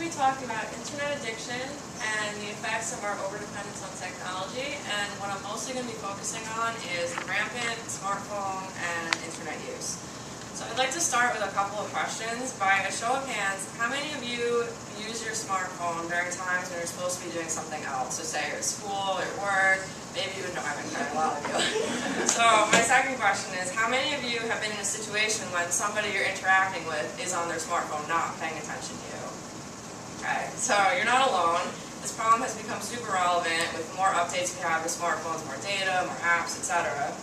be talking about internet addiction and the effects of our overdependence on technology, and what I'm mostly going to be focusing on is rampant smartphone and internet use. So I'd like to start with a couple of questions. By a show of hands, how many of you use your smartphone during times when you're supposed to be doing something else? So say you're at school, or at work, maybe even driving, a lot of you. So my second question is, how many of you have been in a situation when somebody you're interacting with is on their smartphone not paying attention to you? Okay, so you're not alone. This problem has become super relevant with more updates we have with smartphones, more data, more apps, etc.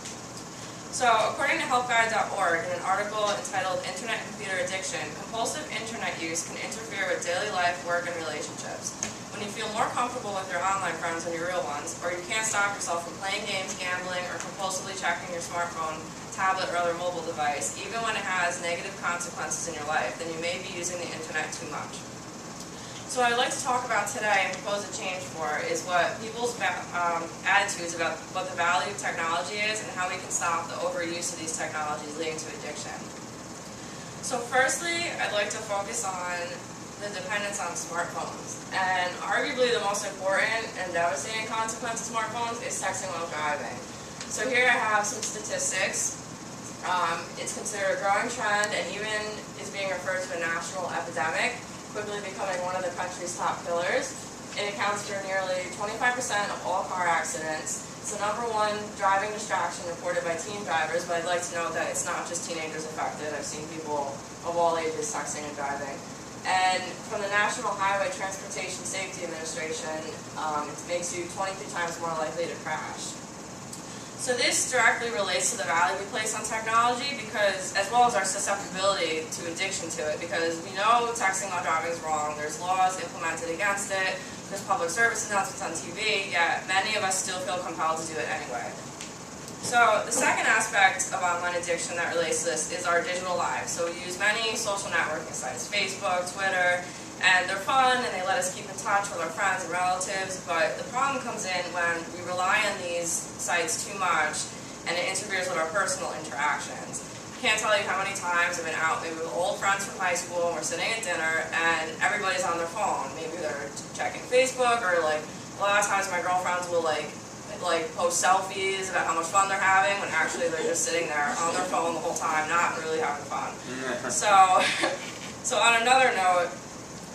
So according to helpguide.org, in an article entitled Internet and Computer Addiction, compulsive internet use can interfere with daily life, work, and relationships. When you feel more comfortable with your online friends than your real ones, or you can't stop yourself from playing games, gambling, or compulsively checking your smartphone, tablet, or other mobile device, even when it has negative consequences in your life, then you may be using the internet too much. So what I'd like to talk about today and propose a change for is what people's attitudes about what the value of technology is and how we can stop the overuse of these technologies leading to addiction. So firstly, I'd like to focus on the dependence on smartphones. And arguably the most important and devastating consequence of smartphones is texting while driving. So here I have some statistics. It's considered a growing trend and even is being referred to a national epidemic, quickly becoming one of the country's top killers. It accounts for nearly 25% of all car accidents. It's the #1 driving distraction reported by teen drivers, but I'd like to note that it's not just teenagers affected. I've seen people of all ages texting and driving. And from the National Highway Transportation Safety Administration, it makes you 23 times more likely to crash. So this directly relates to the value we place on technology, because, as well as our susceptibility to addiction to it, because we know texting while driving is wrong, there's laws implemented against it, there's public service announcements on TV, yet many of us still feel compelled to do it anyway. So the second aspect of online addiction that relates to this is our digital lives. So we use many social networking sites, Facebook, Twitter, and they're fun and they let us keep in touch with our friends and relatives, but the problem comes in when we rely on these sites too much and it interferes with our personal interactions. I can't tell you how many times I've been out maybe with old friends from high school and we're sitting at dinner and everybody's on their phone. Maybe they're checking Facebook, or like a lot of times my girlfriends will like post selfies about how much fun they're having when actually they're just sitting there on their phone the whole time, not really having fun. So on another note,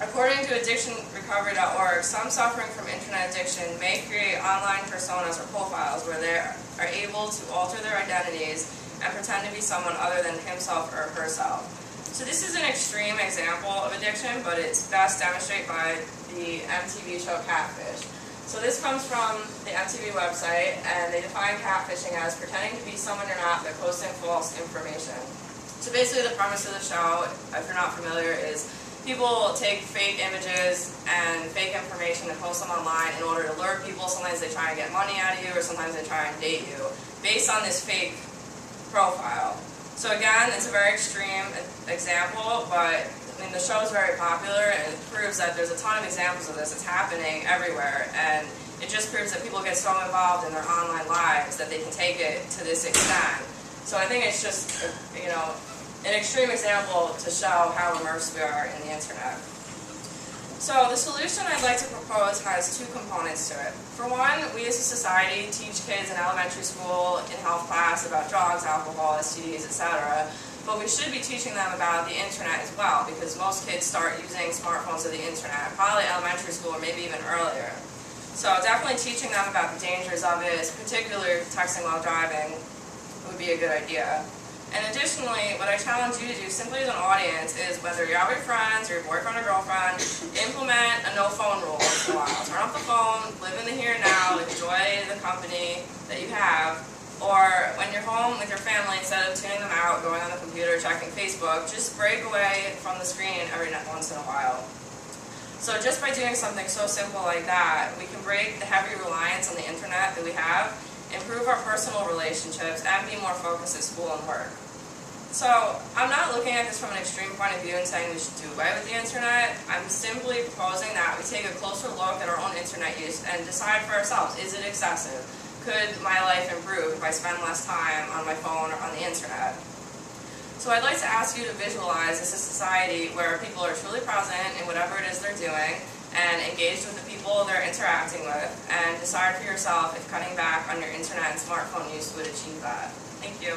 according to addictionrecovery.org, some suffering from internet addiction may create online personas or profiles where they are able to alter their identities and pretend to be someone other than himself or herself. So this is an extreme example of addiction, but it's best demonstrated by the MTV show Catfish. So this comes from the MTV website, and they define catfishing as pretending to be someone you're not but posting false information. So basically the premise of the show, if you're not familiar, is people take fake images and fake information and post them online in order to lure people. Sometimes they try and get money out of you, or sometimes they try and date you based on this fake profile. So again, it's a very extreme example, but I mean, the show is very popular and it proves that there's a ton of examples of this. It's happening everywhere, and it just proves that people get so involved in their online lives that they can take it to this extent. So I think it's just, an extreme example to show how immersed we are in the internet. So the solution I'd like to propose has two components to it. For one, we as a society teach kids in elementary school, in health class, about drugs, alcohol, STDs, etc. But we should be teaching them about the internet as well, because most kids start using smartphones or the internet, probably elementary school or maybe even earlier. So definitely teaching them about the dangers of it, particularly texting while driving, would be a good idea. And additionally, what I challenge you to do simply as an audience is, whether you're out with your friends or your boyfriend or girlfriend, implement a no phone rule once in a while. Turn off the phone, live in the here and now, enjoy the company that you have, or when you're home with your family, instead of tuning them out, going on the computer, checking Facebook, just break away from the screen every once in a while. So just by doing something so simple like that, we can break the heavy reliance on the internet that we have, improve our personal relationships, and be more focused at school and work. So I'm not looking at this from an extreme point of view and saying we should do away with the internet. I'm simply proposing that we take a closer look at our own internet use and decide for ourselves, is it excessive? Could my life improve if I spend less time on my phone or on the internet? So I'd like to ask you to visualize as a society where people are truly present in whatever it is they're doing and engaged with the people they're interacting with, and decide for yourself if cutting back on your internet and smartphone use would achieve that. Thank you.